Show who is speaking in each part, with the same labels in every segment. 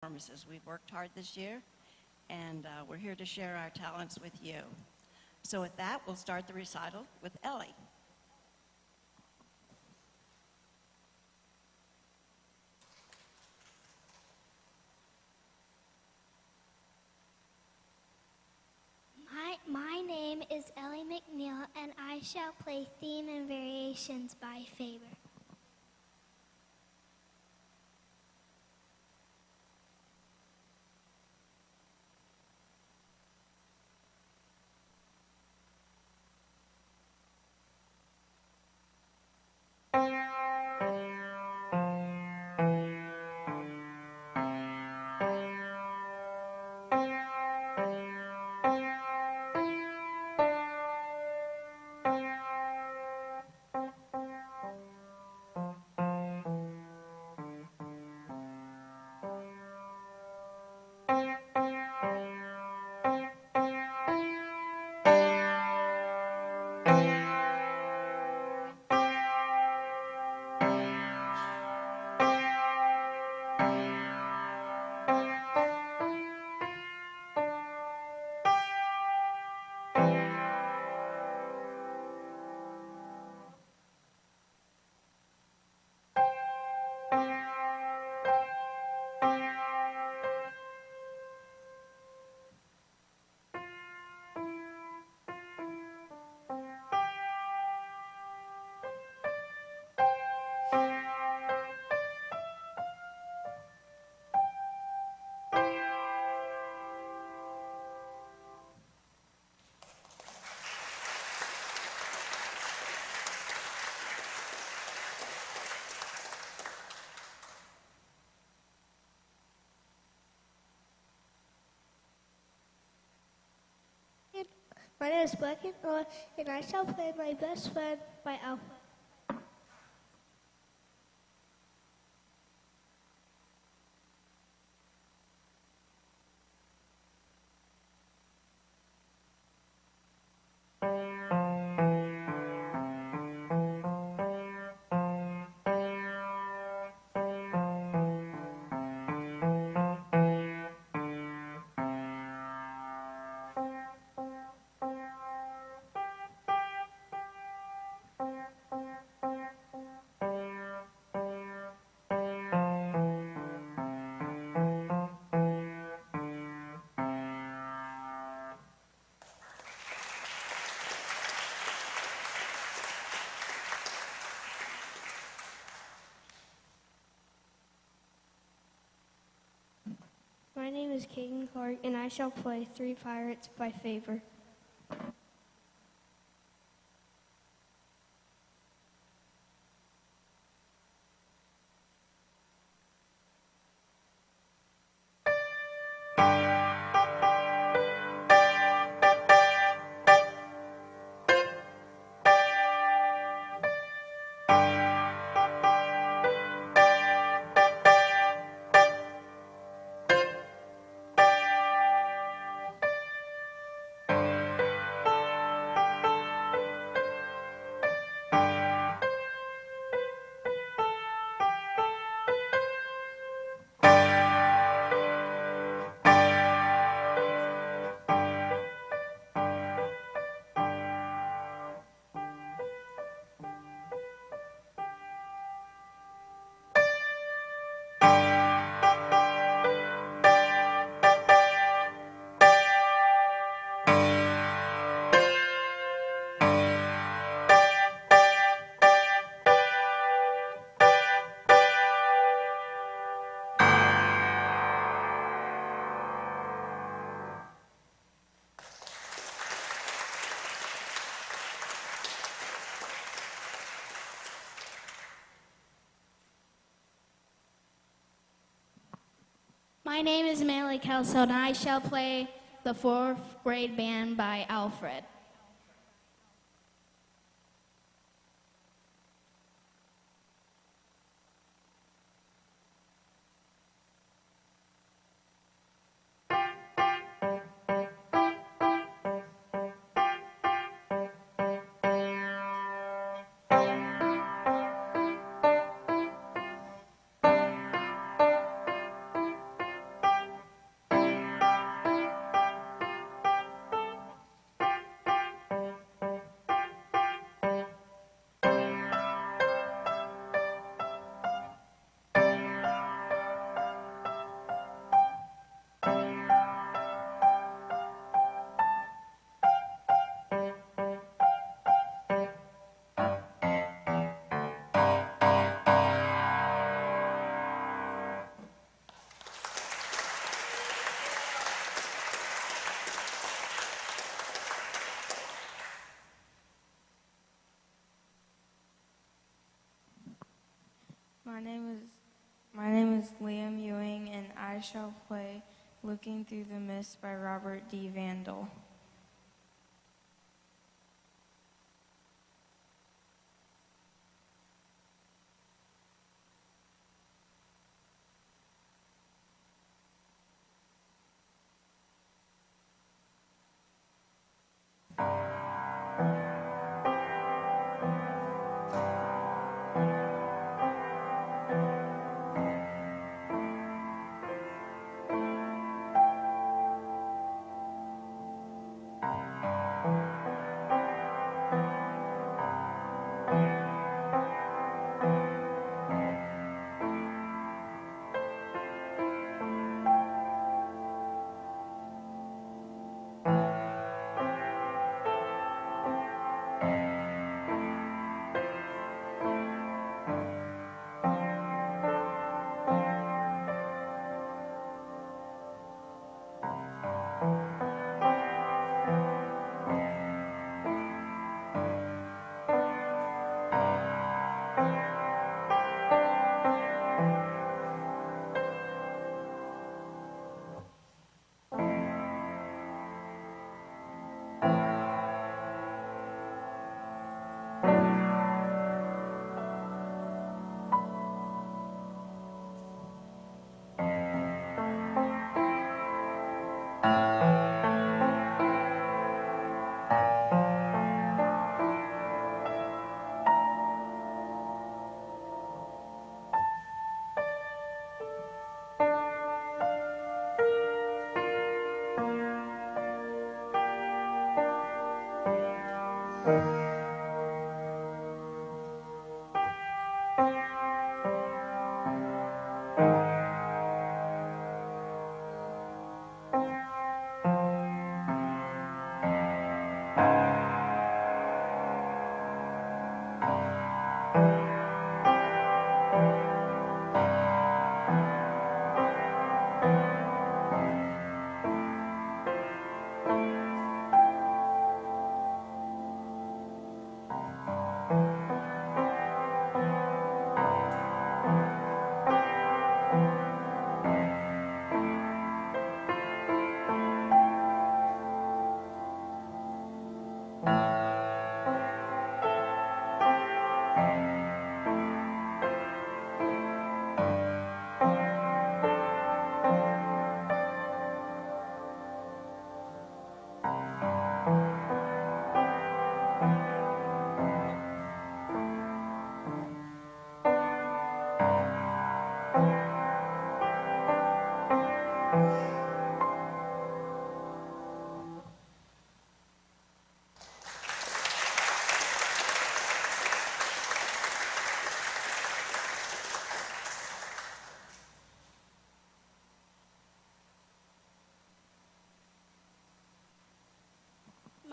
Speaker 1: performances. We've worked hard this year, and we're here to share our talents with you. So with that, we'll start the recital with Ellie.
Speaker 2: My name is Ellie McNeil, and I shall play Theme and Variations by Faber. My name is Blackett, and I shall play My Best Friend by Alpha. My name is Caden Clark, and I shall play Three Pirates by Faber. My name is Manly Kelso, and I shall play the Fourth Grade Band by Alfred.
Speaker 3: My name is Liam Ewing, and I shall play Looking Through the Mist by Robert D. Vandal.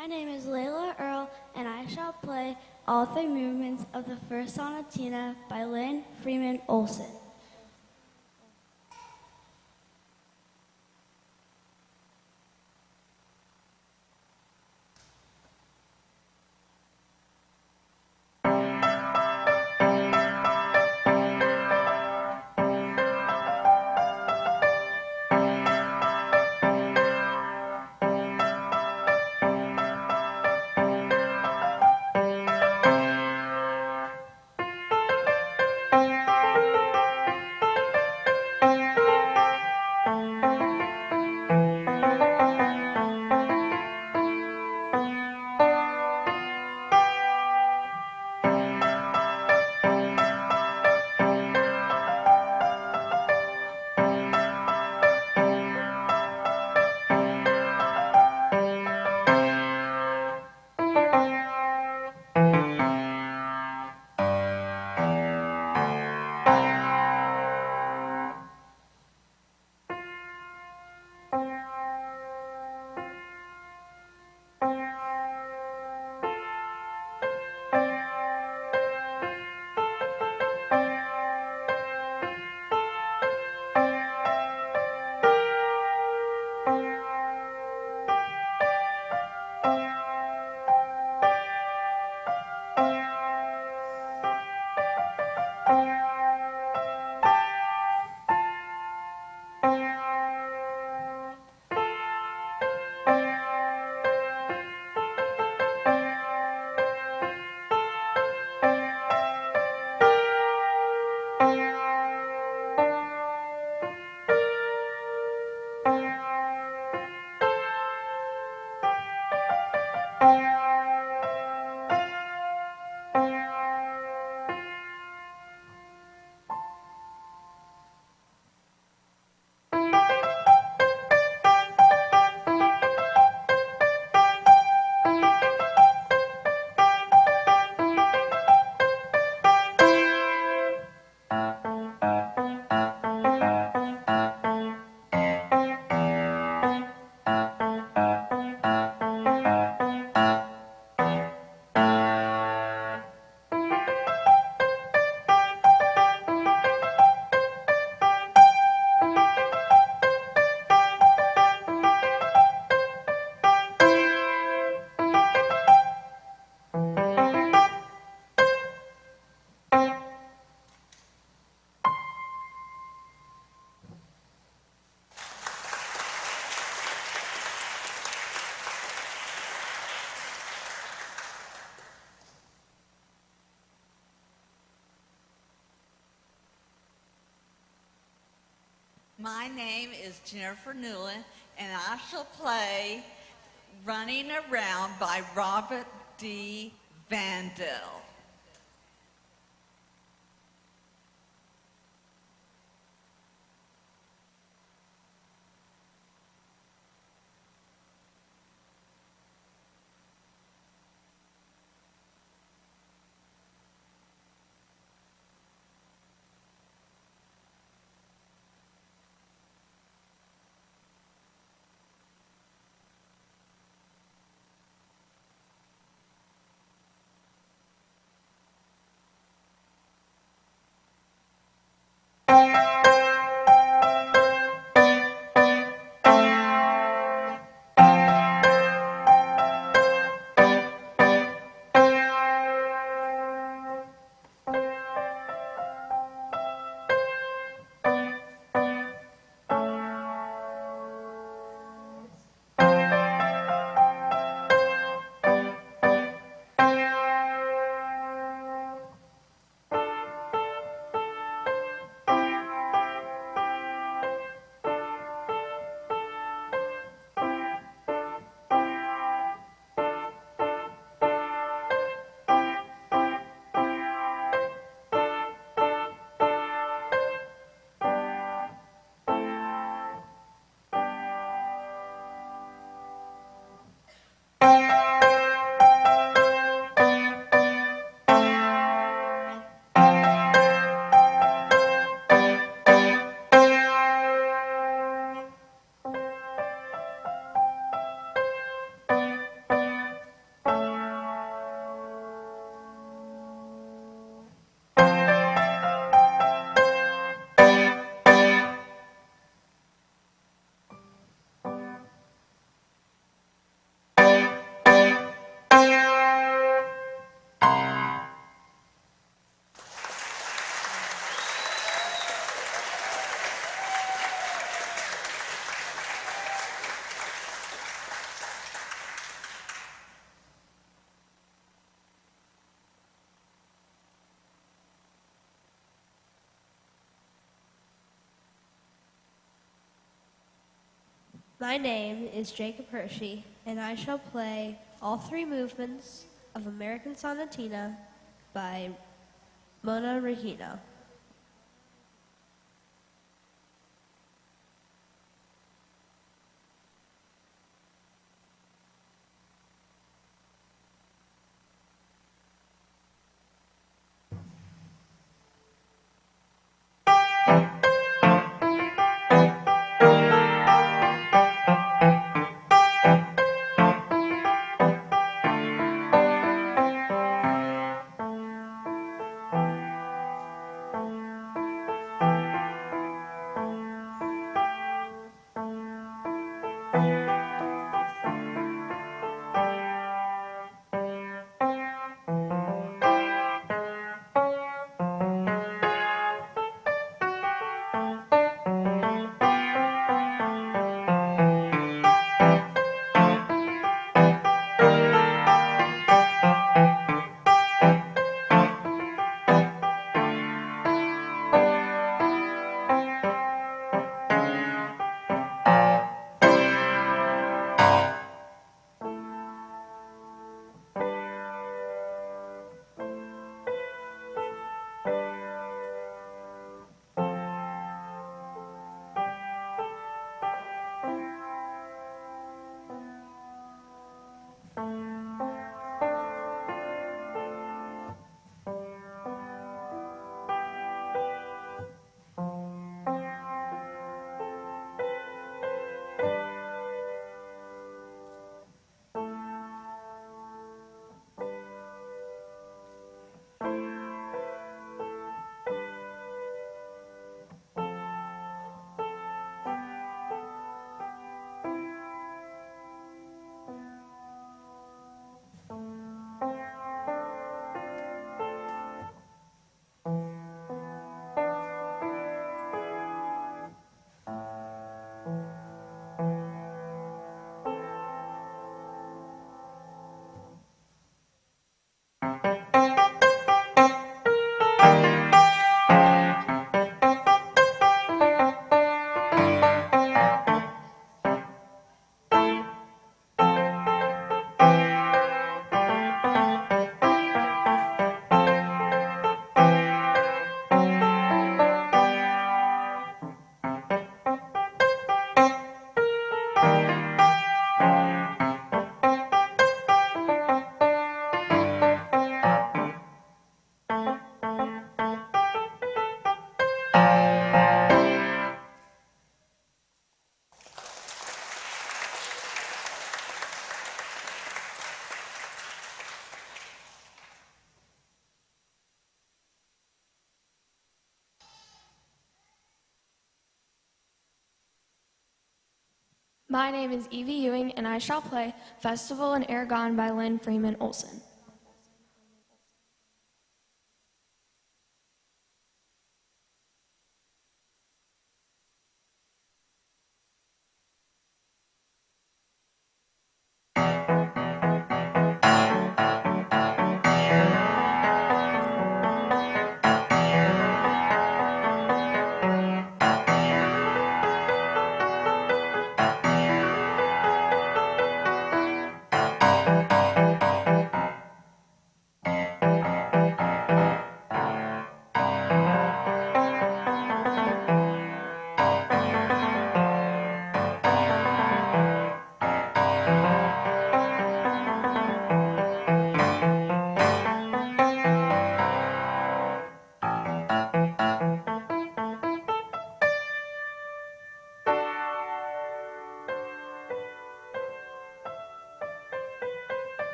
Speaker 2: My name is Layla Earl, and I shall play all three movements of the first sonatina by Lynn Freeman Olson.
Speaker 4: My name is Jennifer Newland, and I shall play Running Around by Robert D. Vandell.
Speaker 5: My name is Jacob Hershey, and I shall play all three movements of American Sonatina by Mona Regina.
Speaker 6: My name is Evie Ewing, and I shall play Festival in Aragon by Lynn Freeman Olson.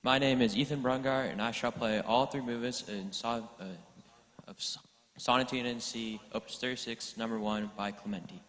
Speaker 7: My name is Ethan Brungar, and I shall play all three movements of Sonatina in C, Opus 36, number 1 by Clementi.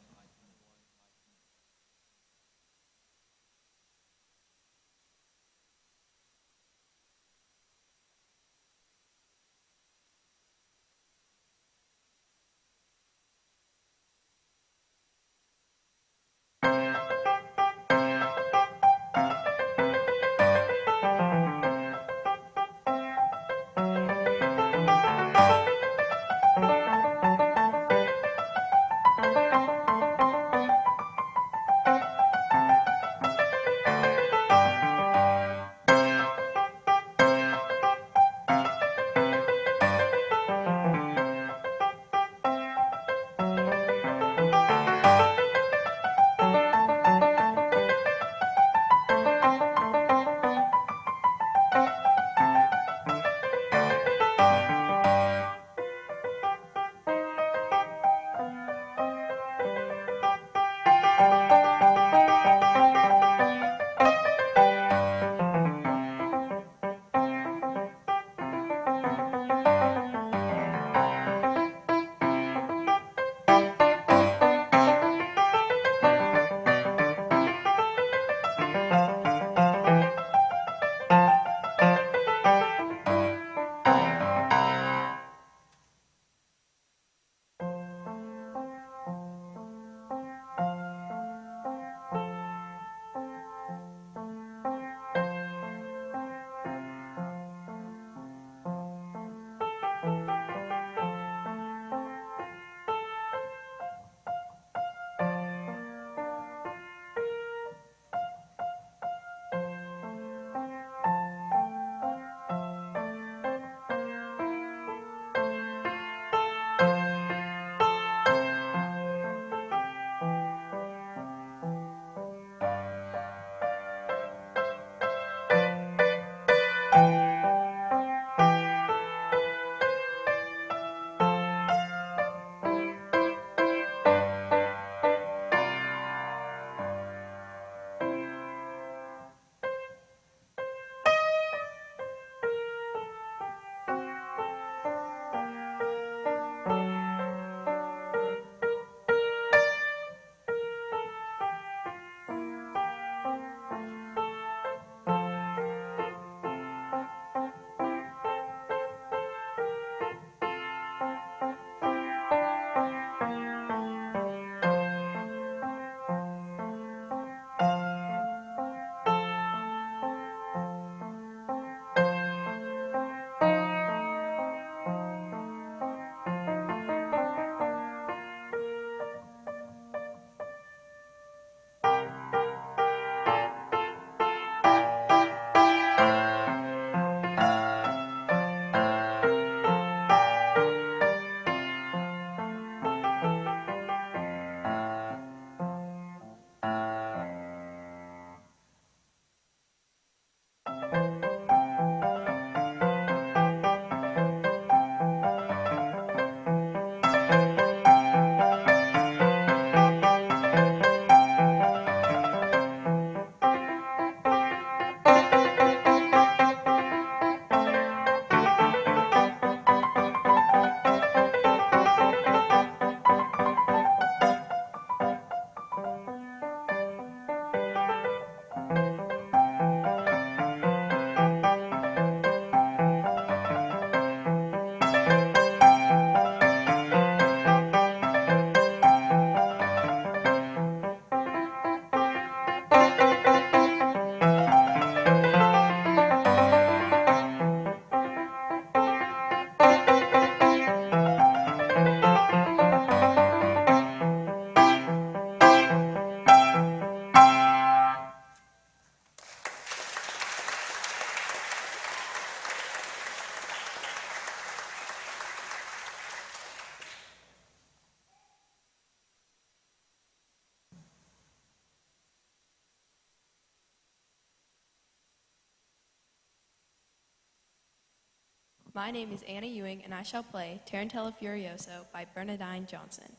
Speaker 6: My name is Anna Ewing, and I shall play Tarantella Furioso by Bernadine Johnson.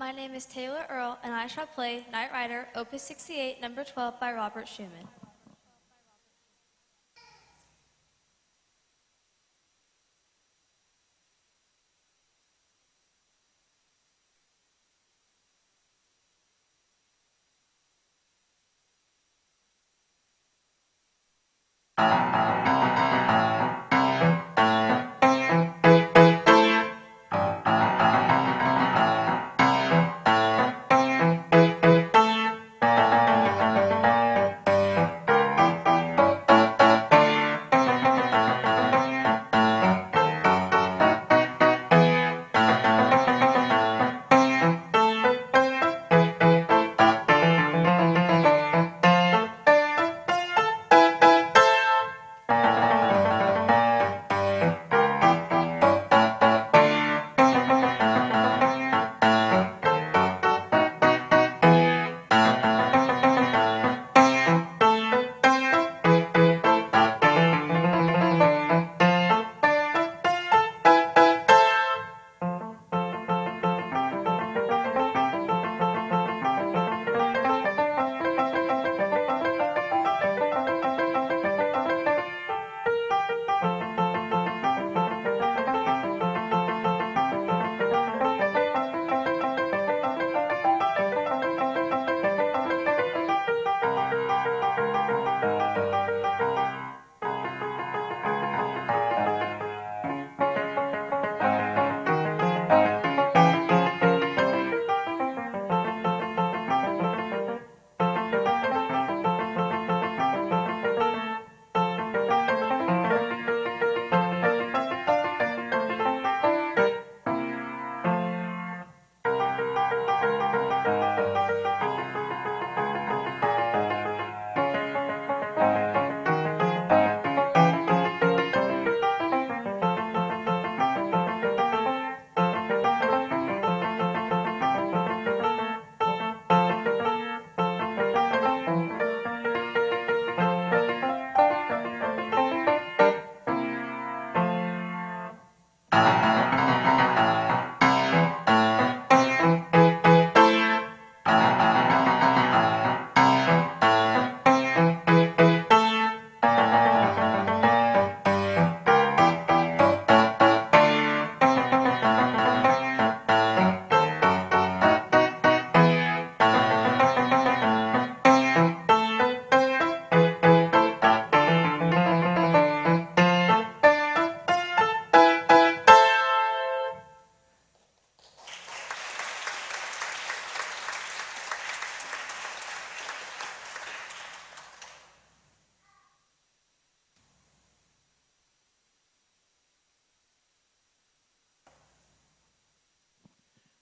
Speaker 2: My name is Taylor Earl, and I shall play Knight Rider, Opus 68, number 12 by Robert Schumann.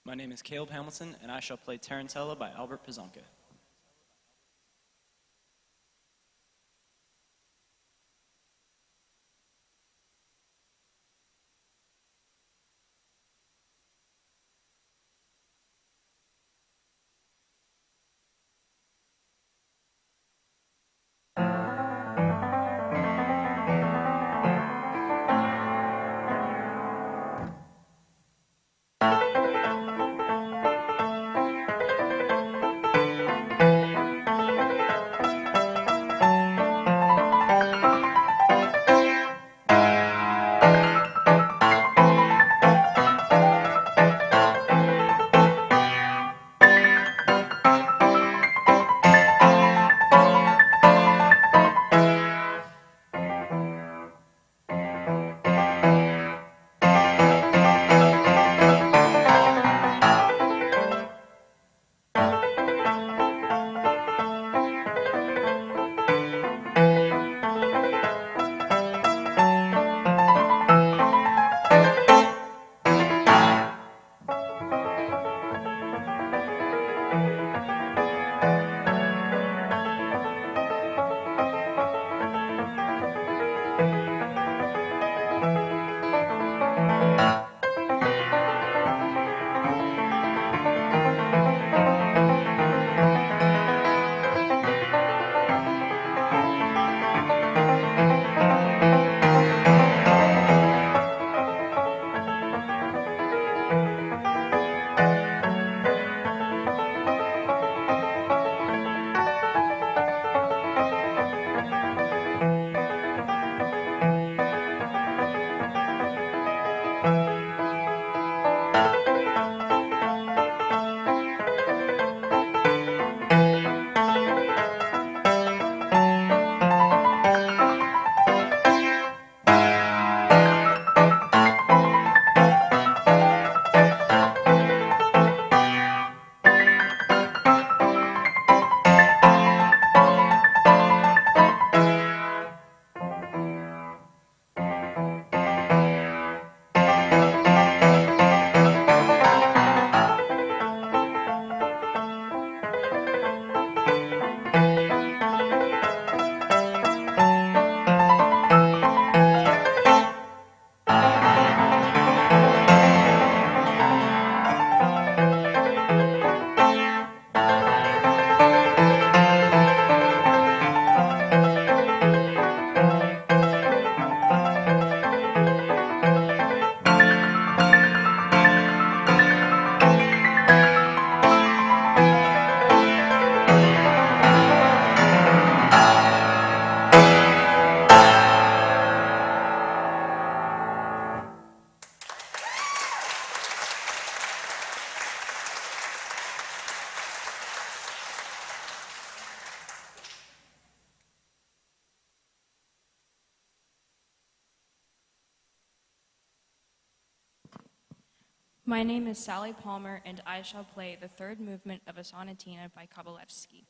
Speaker 8: My name is Caleb Hamilton, and I shall play Tarantella by Albert Pizanka.
Speaker 9: My name is Sally Palmer, and I shall play the third movement of Asanatina by Kabalevsky.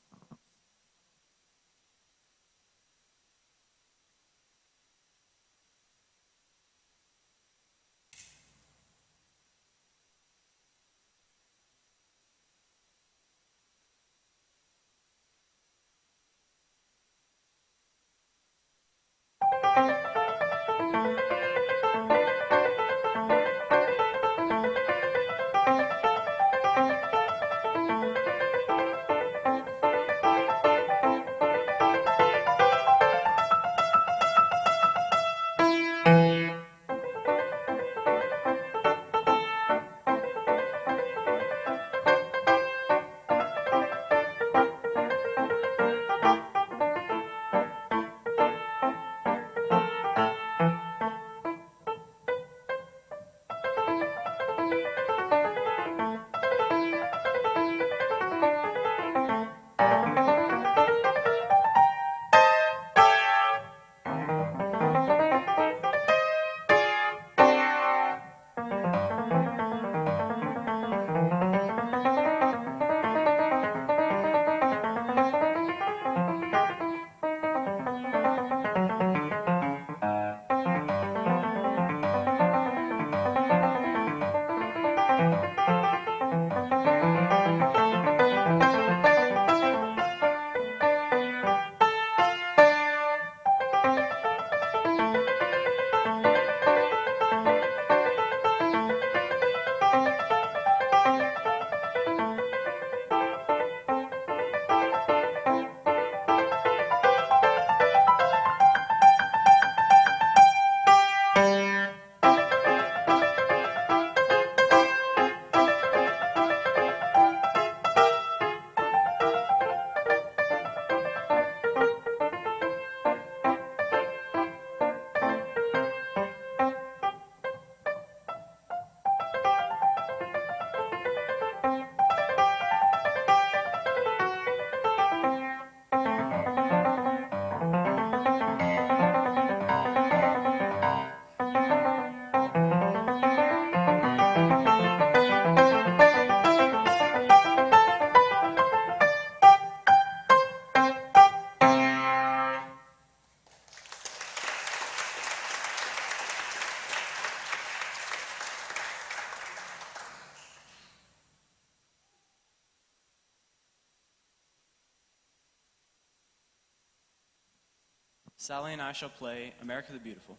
Speaker 8: Sally and I shall play America the Beautiful.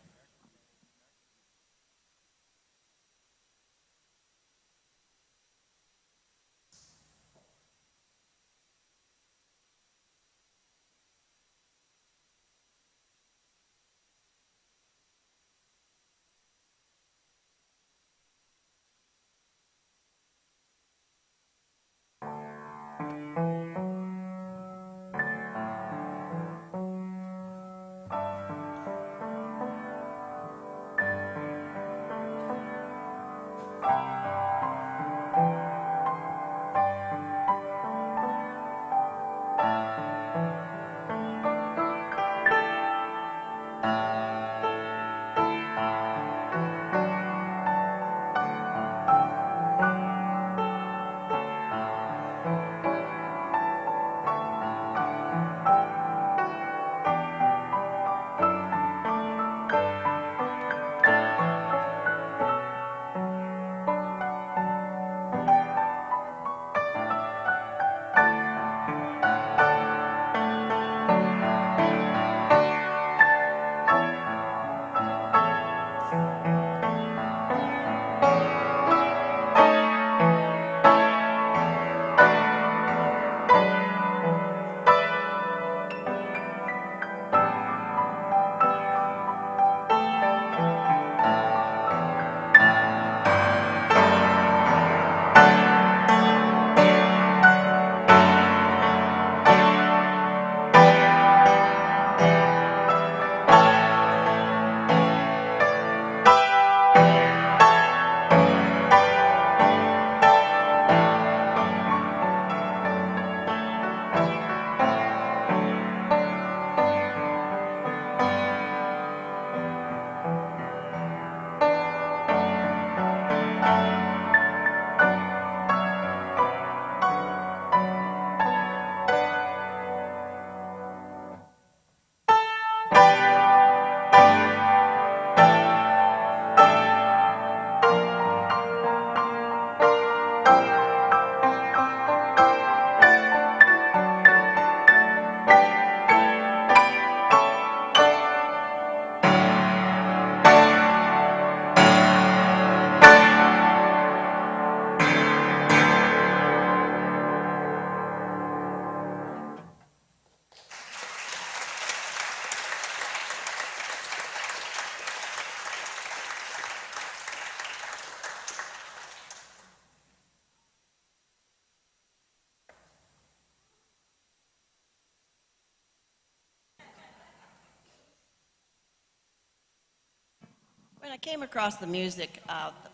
Speaker 1: When I came across the music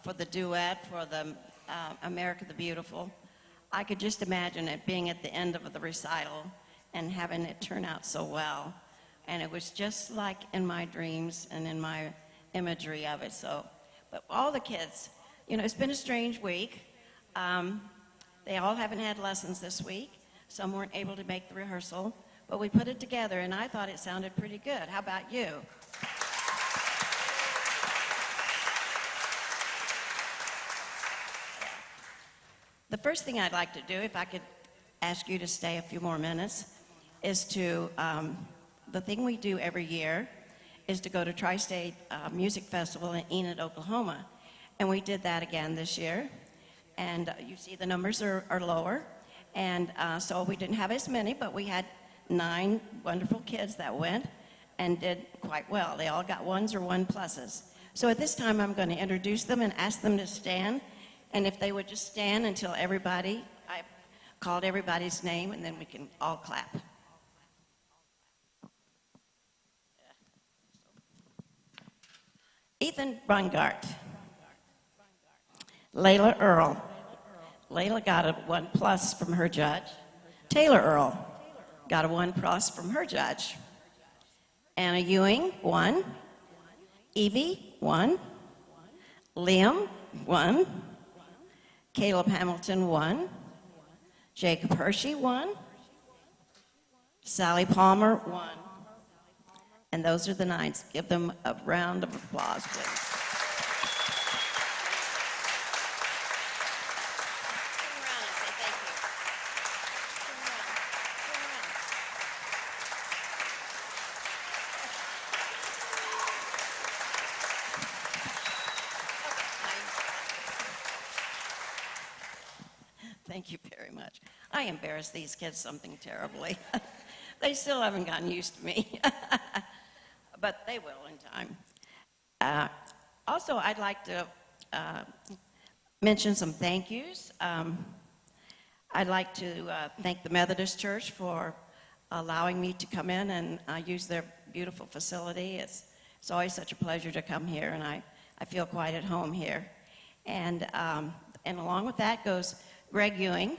Speaker 1: for the duet for the America the Beautiful, I could just imagine it being at the end of the recital and having it turn out so well. And it was just like in my dreams and in my imagery of it. So, but all the kids, you know, it's been a strange week. They all haven't had lessons this week. Some weren't able to make the rehearsal, but we put it together and I thought it sounded pretty good. How about you? The first thing I'd like to do, if I could ask you to stay a few more minutes, is to, the thing we do every year is to go to Tri-State Music Festival in Enid, Oklahoma. And we did that again this year. And you see the numbers are lower. And so we didn't have as many, but we had 9 wonderful kids that went and did quite well. They all got 1s or 1+. So at this time, I'm going to introduce them and ask them to stand. And if they would just stand until I called everybody's name, and then we can all clap. Ethan Brungart. Layla Earl. Layla got a 1+ from her judge. Taylor Earl got a 1+ from her judge. Anna Ewing, 1. Evie, 1. Liam, 1. Caleb Hamilton, 1. Jacob Hershey, 1. Sally Palmer, 1. And those are the 9s. Give them a round of applause, please. Turn around and say thank you. Turn around. Turn around. Thank you very much. I embarrass these kids something terribly. They still haven't gotten used to me, but they will in time. Also, I'd like to mention some thank yous. I'd like to thank the Methodist Church for allowing me to come in and use their beautiful facility. It's always such a pleasure to come here, and I feel quite at home here. And along with that goes Greg Ewing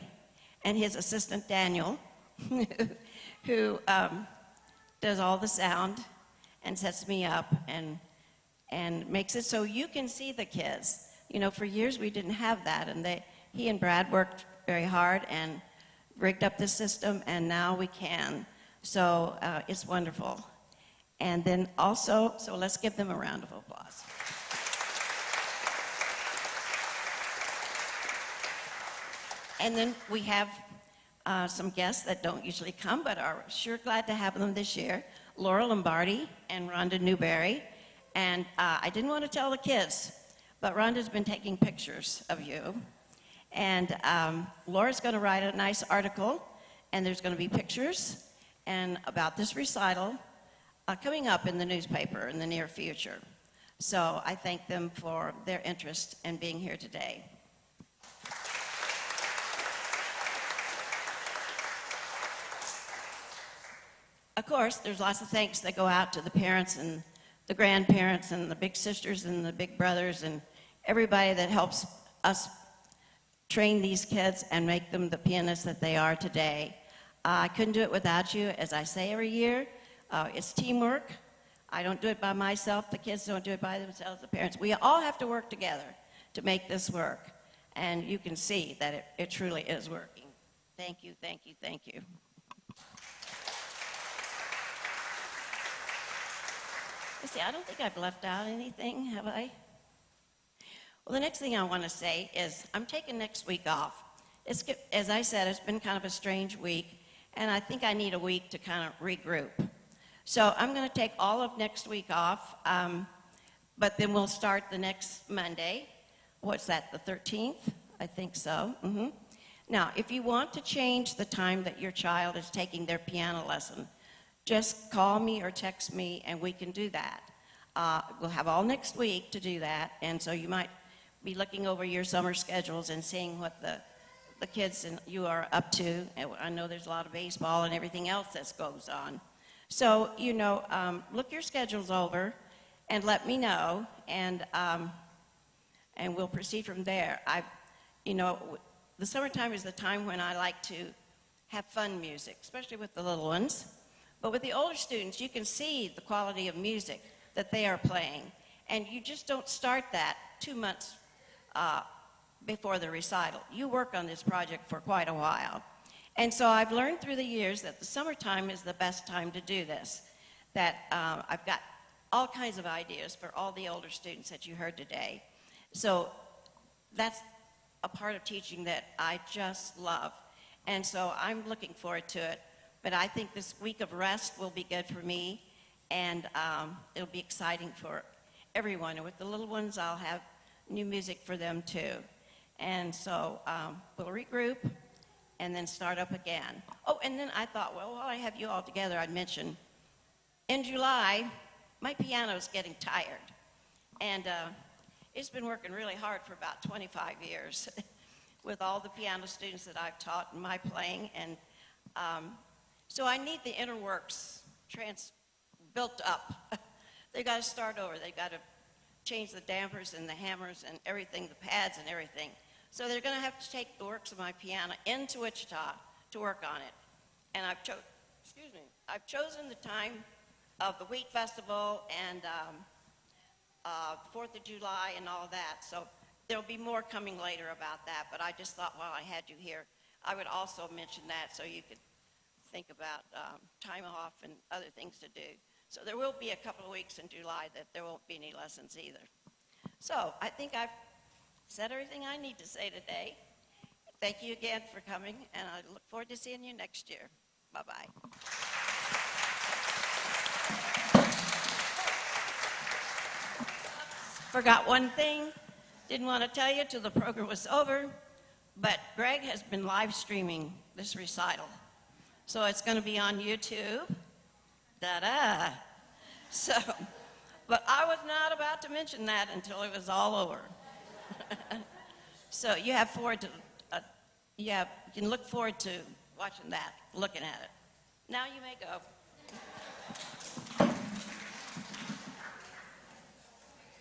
Speaker 1: and his assistant Daniel, who does all the sound and sets me up and makes it so you can see the kids. You know, for years we didn't have that, and he and Brad worked very hard and rigged up the system, and now we can. So it's wonderful. And then also, so let's give them a round of applause. And then we have some guests that don't usually come, but are sure glad to have them this year. Laura Lombardi and Rhonda Newberry. And I didn't want to tell the kids, but Rhonda's been taking pictures of you. And Laura's going to write a nice article, and there's going to be pictures and about this recital coming up in the newspaper in the near future. So I thank them for their interest in being here today. Of course, there's lots of thanks that go out to the parents and the grandparents and the big sisters and the big brothers and everybody that helps us train these kids and make them the pianists that they are today. I couldn't do it without you. As I say every year, it's teamwork. I don't do it by myself. The kids don't do it by themselves. The parents. We all have to work together to make this work. And you can see that it truly is working. Thank you, thank you, thank you. Let's see, I don't think I've left out anything, have I? Well, the next thing I want to say is I'm taking next week off. As I said, it's been kind of a strange week, and I think I need a week to kind of regroup. So I'm going to take all of next week off, but then we'll start the next Monday. What's that, the 13th? I think so. Mm-hmm. Now, if you want to change the time that your child is taking their piano lesson, just call me or text me, and we can do that. We'll have all next week to do that, and so you might be looking over your summer schedules and seeing what the kids and you are up to. I know there's a lot of baseball and everything else that goes on. So, you know, look your schedules over and let me know, and we'll proceed from there. You know, the summertime is the time when I like to have fun music, especially with the little ones. But with the older students, you can see the quality of music that they are playing. And you just don't start that 2 months before the recital. You work on this project for quite a while. And so I've learned through the years that the summertime is the best time to do this. That I've got all kinds of ideas for all the older students that you heard today. So that's a part of teaching that I just love. And so I'm looking forward to it. But I think this week of rest will be good for me, and it'll be exciting for everyone. And with the little ones, I'll have new music for them too. And so we'll regroup and then start up again. Oh, and then I thought, well, while I have you all together, I'd mention, in July, my piano's getting tired. And it's been working really hard for about 25 years with all the piano students that I've taught in my playing. And so I need the inner works built up. They've got to start over. They've got to change the dampers and the hammers and everything, the pads and everything. So they're going to have to take the works of my piano into Wichita to work on it. And I've chosen the time of the Wheat Festival and 4th of July and all that. So there'll be more coming later about that. But I just thought while I had you here, I would also mention that so you could think about time off and other things to do. So there will be a couple of weeks in July that there won't be any lessons either. So I think I've said everything I need to say today. Thank you again for coming, and I look forward to seeing you next year. Bye-bye. Forgot one thing. Didn't want to tell you till the program was over. But Greg has been live streaming this recital. So it's going to be on YouTube. Da-da. So, but I was not about to mention that until it was all over. So you have forward to, you can look forward to watching that, looking at it. Now you may go.